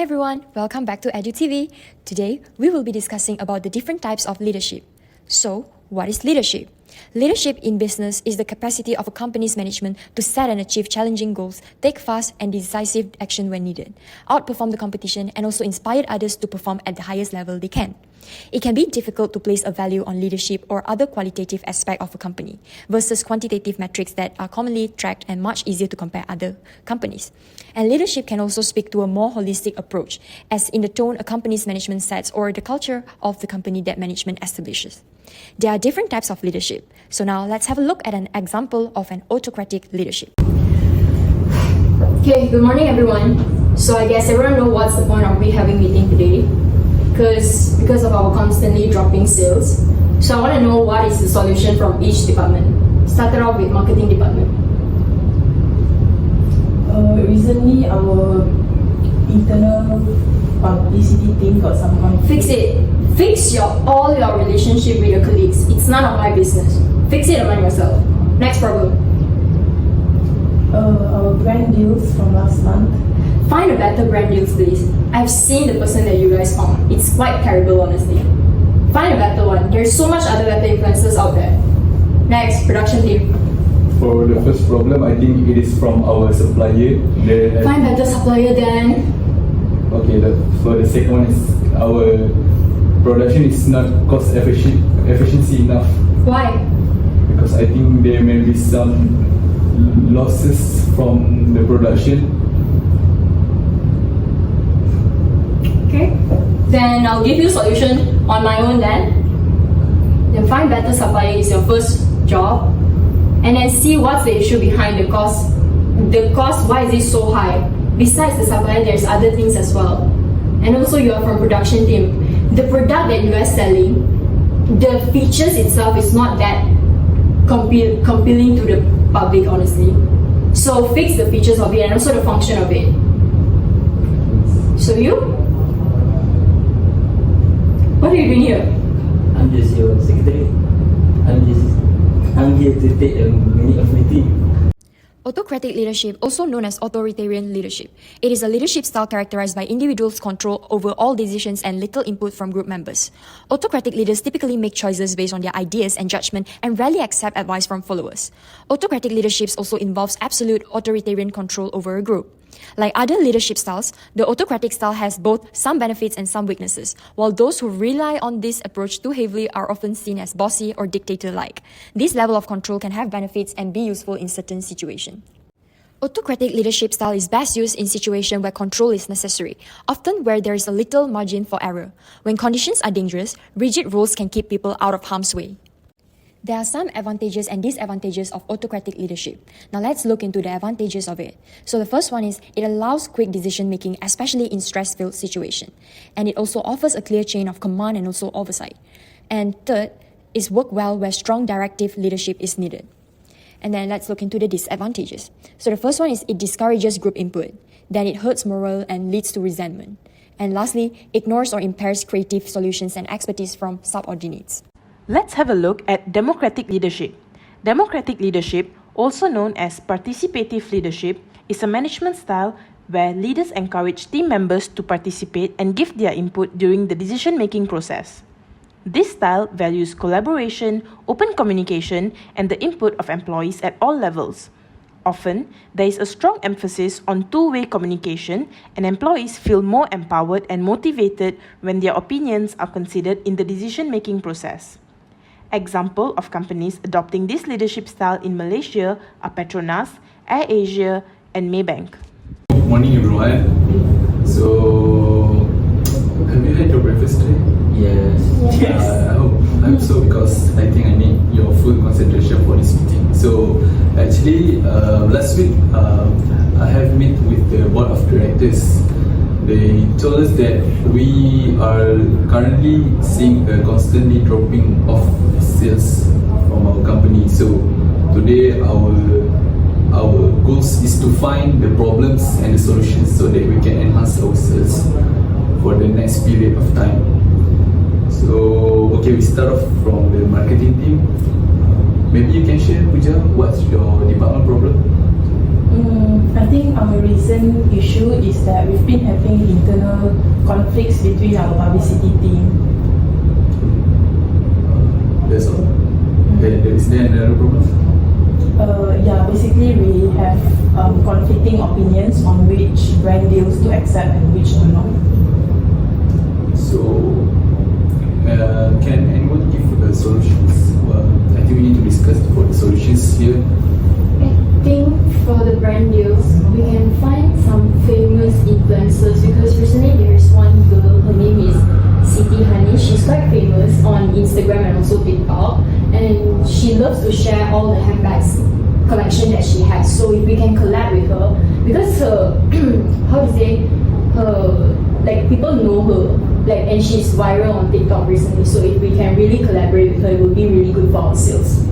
everyone, welcome back to Edu TV. Today, we will be discussing about the different types of leadership. So, what is leadership? Leadership in business is the capacity of a company's management to set and achieve challenging goals, take fast and decisive action when needed, outperform the competition, and also inspire others to perform at the highest level they can. It can be difficult to place a value on leadership or other qualitative aspect of a company versus quantitative metrics that are commonly tracked and much easier to compare other companies. And leadership can also speak to a more holistic approach, as in the tone a company's management sets or the culture of the company that management establishes. There are different types of leadership. So now let's have a look at an example of an autocratic leadership. Okay, good morning everyone. So I guess everyone know what's the point of we having meeting today. Because of our constantly dropping sales. So I want to know what is the solution from each department. Started off with marketing department. Recently our internal publicity team got some conflict. Fix it. Fix all your relationship with your colleagues. It's none of my business. Fix it among yourself. Next problem. Our brand deals from last month. Find a better brand deals, please. I've seen the person that you guys found. It's quite terrible, honestly. Find a better one. There's so much other better influencers out there. Next, production team. For the first problem, I think it is from our supplier. Find better supplier then. Okay, for the second one is our production is not cost efficiency enough. Why? Because I think there may be some losses from the production. Okay, then I'll give you a solution on my own then. Then find better supplier is your first job. And then see what's the issue behind the cost. The cost, why is it so high? Besides the supplier, there's other things as well. And also you are from production team. The product that you are selling, the features itself is not that compelling to the public, honestly. So fix the features of it and also the function of it. So you? What are you doing here? I'm just your secretary. I'm here to take a minute of meeting. Autocratic leadership, also known as authoritarian leadership. It is a leadership style characterized by individuals' control over all decisions and little input from group members. Autocratic leaders typically make choices based on their ideas and judgment and rarely accept advice from followers. Autocratic leadership also involves absolute authoritarian control over a group. Like other leadership styles, the autocratic style has both some benefits and some weaknesses, while those who rely on this approach too heavily are often seen as bossy or dictator-like. This level of control can have benefits and be useful in certain situations. Autocratic leadership style is best used in situations where control is necessary, often where there is a little margin for error. When conditions are dangerous, rigid rules can keep people out of harm's way. There are some advantages and disadvantages of autocratic leadership. Now let's look into the advantages of it. So the first one is it allows quick decision making, especially in stress-filled situations. And it also offers a clear chain of command and also oversight. And third is work well where strong directive leadership is needed. And then let's look into the disadvantages. So the first one is it discourages group input. Then it hurts morale and leads to resentment. And lastly, ignores or impairs creative solutions and expertise from subordinates. Let's have a look at democratic leadership. Democratic leadership, also known as participative leadership, is a management style where leaders encourage team members to participate and give their input during the decision-making process. This style values collaboration, open communication, and the input of employees at all levels. Often, there is a strong emphasis on two-way communication, and employees feel more empowered and motivated when their opinions are considered in the decision-making process. Example of companies adopting this leadership style in Malaysia are Petronas, AirAsia, and Maybank. Good morning everyone. So, have you had your breakfast today? Yes. I hope so, because I think I need your full concentration for this meeting. So actually last week I have met with the board of directors. They told us that we are currently seeing a constantly dropping of sales from our company. So today our goals is to find the problems and the solutions so that we can enhance our sales for the next period of time. So okay, we start off from the marketing team. Maybe you can share, Pooja, what's your department problem? I think our recent issue is that we've been having internal conflicts between our publicity team. That's all. Is there another problem? Yeah, basically we have conflicting opinions on which brand deals to accept and which to not. So, can anyone give solutions? I think we need to discuss for the solutions here. I think for the brand deals, we can find some famous influencers because recently there is one girl, her name is Siti Hani. She's quite famous on Instagram and also TikTok, and she loves to share all the handbags collection that she has. So if we can collab with her, because her, how to say, her, like people know her, like, and she's viral on TikTok recently. So if we can really collaborate with her, it will be really good for our sales.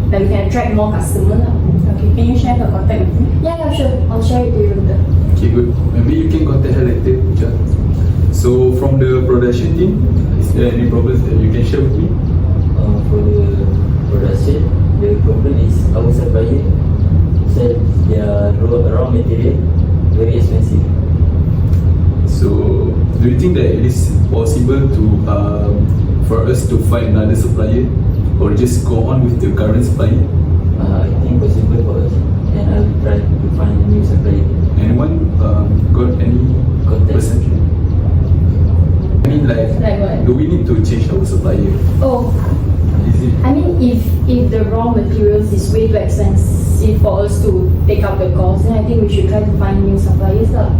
Like we can attract more customers. Okay, can you share her contact with me? Yeah, sure. I'll share it to you later. Okay, good. Maybe you can contact her later. POOJA. So, from the production team, is there any problems that you can share with me? For the production, the problem is our supplier sell their raw material very expensive. So, do you think that it is possible to for us to find another supplier, or just go on with the current supplier? I think possible for us, and I'll try to find a new supplier. Anyone got any Contact. perception? I mean, like what? do we need to change our supplier? Oh, Is it? I mean, if the raw materials is way too expensive for us to take out the cost, then I think we should try to find new suppliers lah.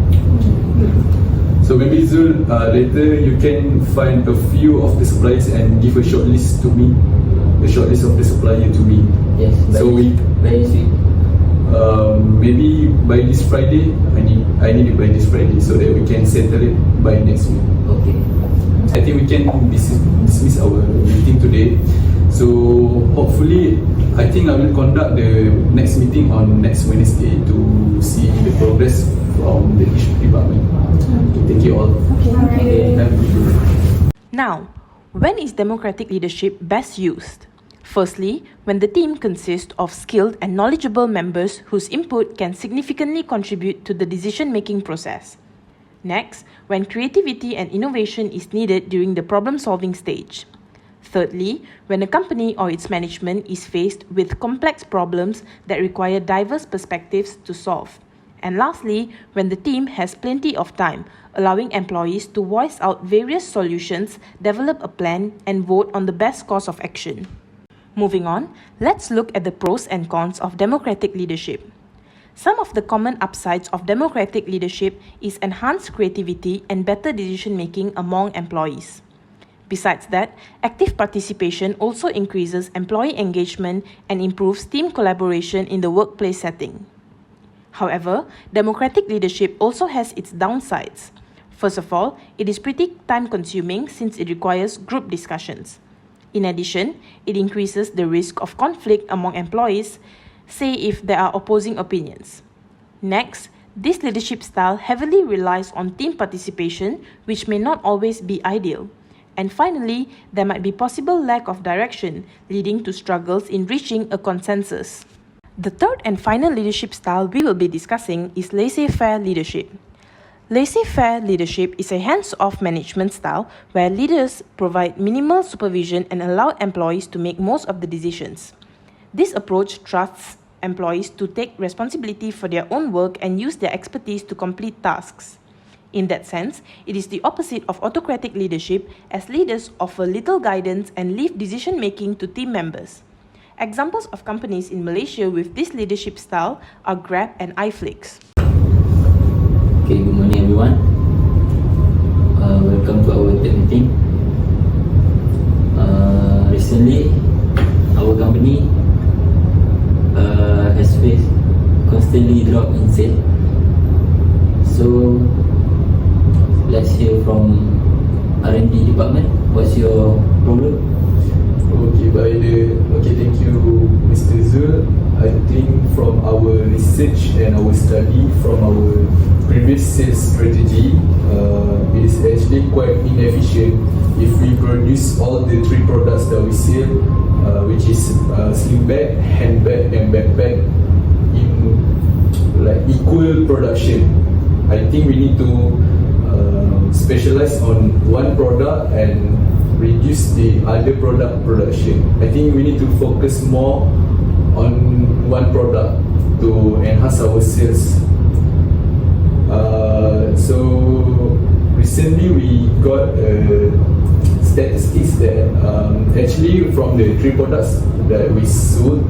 So maybe Zul, later you can find a few of the suppliers and give a short list to me, the short list of the supplier to me. Yes, So by this week. maybe by this Friday, I need it by this Friday so that we can settle it by next week. Okay. I think we can dismiss our meeting today. So hopefully, I think I will conduct the next meeting on next Wednesday to see the progress from the leadership department. Thank you all. Okay. Have a good day. Now, when is democratic leadership best used? Firstly, when the team consists of skilled and knowledgeable members whose input can significantly contribute to the decision-making process. Next, when creativity and innovation is needed during the problem-solving stage. Thirdly, when a company or its management is faced with complex problems that require diverse perspectives to solve. And lastly, when the team has plenty of time, allowing employees to voice out various solutions, develop a plan, and vote on the best course of action. Moving on, let's look at the pros and cons of democratic leadership. Some of the common upsides of democratic leadership is enhanced creativity and better decision-making among employees. Besides that, active participation also increases employee engagement and improves team collaboration in the workplace setting. However, democratic leadership also has its downsides. First of all, it is pretty time-consuming since it requires group discussions. In addition, it increases the risk of conflict among employees, say if there are opposing opinions. Next, this leadership style heavily relies on team participation, which may not always be ideal. And finally, there might be possible lack of direction, leading to struggles in reaching a consensus. The third and final leadership style we will be discussing is laissez-faire leadership. Laissez-faire leadership is a hands-off management style where leaders provide minimal supervision and allow employees to make most of the decisions. This approach trusts employees to take responsibility for their own work and use their expertise to complete tasks. In that sense, it is the opposite of autocratic leadership, as leaders offer little guidance and leave decision-making to team members. Examples of companies in Malaysia with this leadership style are Grab and iFlix. Okay, good morning everyone. Welcome to our third meeting. Recently, our company has faced constantly drop in sale. So, let's hear from R&D department. What's your problem? Okay, thank you, Mr. Zul. I think from our research and our study from our previous sales strategy, it is actually quite inefficient if we produce all the three products that we sell, which is sling bag, handbag, and backpack in like equal production. I think we need to specialize on one product and reduce the other product production. I think we need to focus more on one product to enhance our sales. So recently we got statistics that actually from the 3 products that we sold,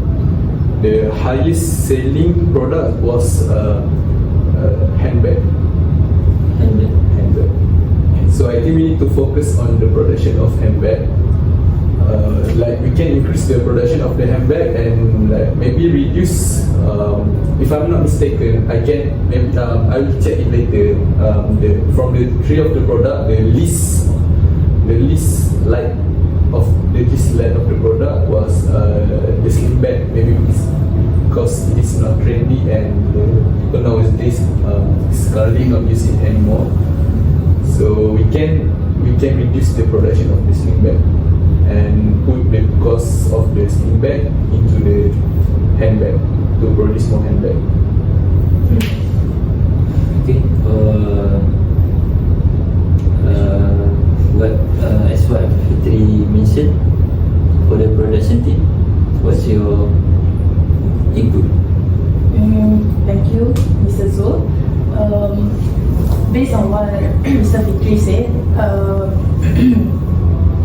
the highest selling product was handbag. So I think we need to focus on the production of handbag. Like we can increase the production of the handbag and like maybe reduce. If I'm not mistaken, I can maybe I will check it later. From the 3 of the product, the least light of the product was the sling bag. Maybe because it is not trendy and people nowadays currently not use it anymore. So we can reduce the production of the sling bag and put the cost of the sling bag into the handbag to produce more handbag. Okay. As what Fitri mentioned, for the production team, what's your input? Thank you, Mr. Zul. Based on what Mr. Fitri said,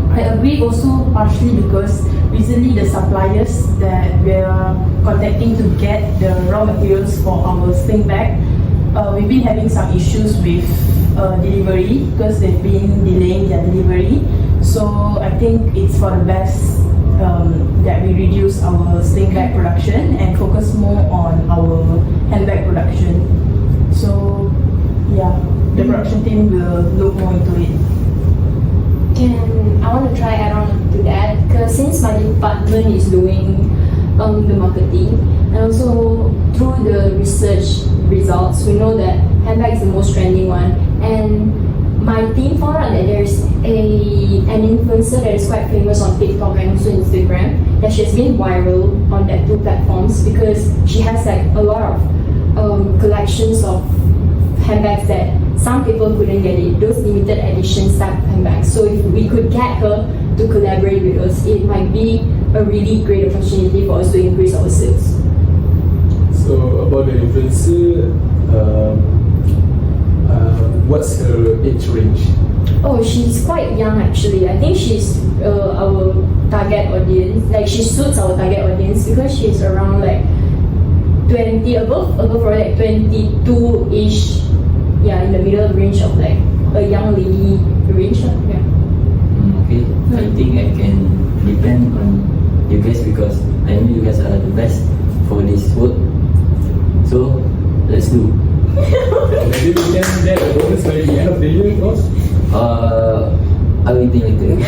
I agree also partially because recently the suppliers that we are contacting to get the raw materials for our sling bag, we've been having some issues with delivery because they've been delaying their delivery. So I think it's for the best that we reduce our sling bag production and focus more on our handbag production. So yeah, the production team will look more into it. And I want to try add on to that because since my department is doing the marketing and also through the research results, we know that handbag is the most trending one. And my team found out that there's an influencer that is quite famous on TikTok and also Instagram, that she has been viral on that 2 platforms because she has like a lot of collections of handbags that some people couldn't get it, those limited edition type of handbags. So if we could get her to collaborate with us, it might be a really great opportunity for us to increase our sales. So about the influencer, what's her age range? Oh, she's quite young actually. I think she's our target audience. Like she suits our target audience because she's around like 20 above probably like 22-ish. Yeah, in the middle range of like a young lady range. Yeah. Okay, I think I can depend on you guys because I know you guys are the best for this work. So let's do. Maybe we can get a bonus by the end of the year, boss. I will think later.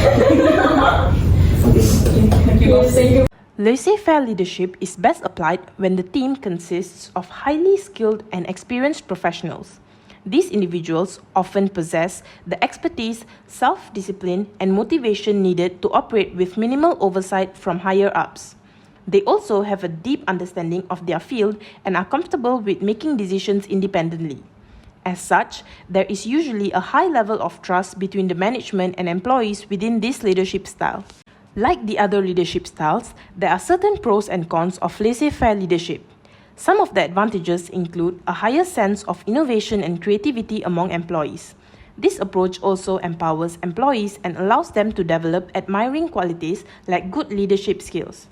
Okay. Laissez-faire leadership is best applied when the team consists of highly skilled and experienced professionals. These individuals often possess the expertise, self-discipline, and motivation needed to operate with minimal oversight from higher-ups. They also have a deep understanding of their field and are comfortable with making decisions independently. As such, there is usually a high level of trust between the management and employees within this leadership style. Like the other leadership styles, there are certain pros and cons of laissez-faire leadership. Some of the advantages include a higher sense of innovation and creativity among employees. This approach also empowers employees and allows them to develop admiring qualities like good leadership skills.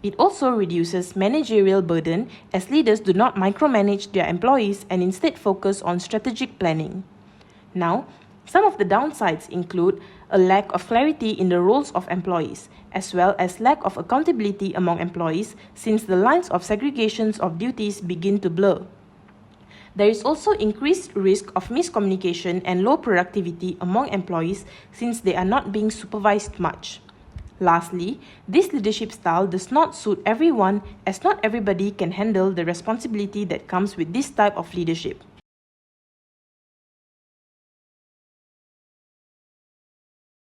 It also reduces managerial burden as leaders do not micromanage their employees and instead focus on strategic planning. Now, some of the downsides include a lack of clarity in the roles of employees, as well as lack of accountability among employees since the lines of segregations of duties begin to blur. There is also increased risk of miscommunication and low productivity among employees since they are not being supervised much. Lastly, this leadership style does not suit everyone as not everybody can handle the responsibility that comes with this type of leadership.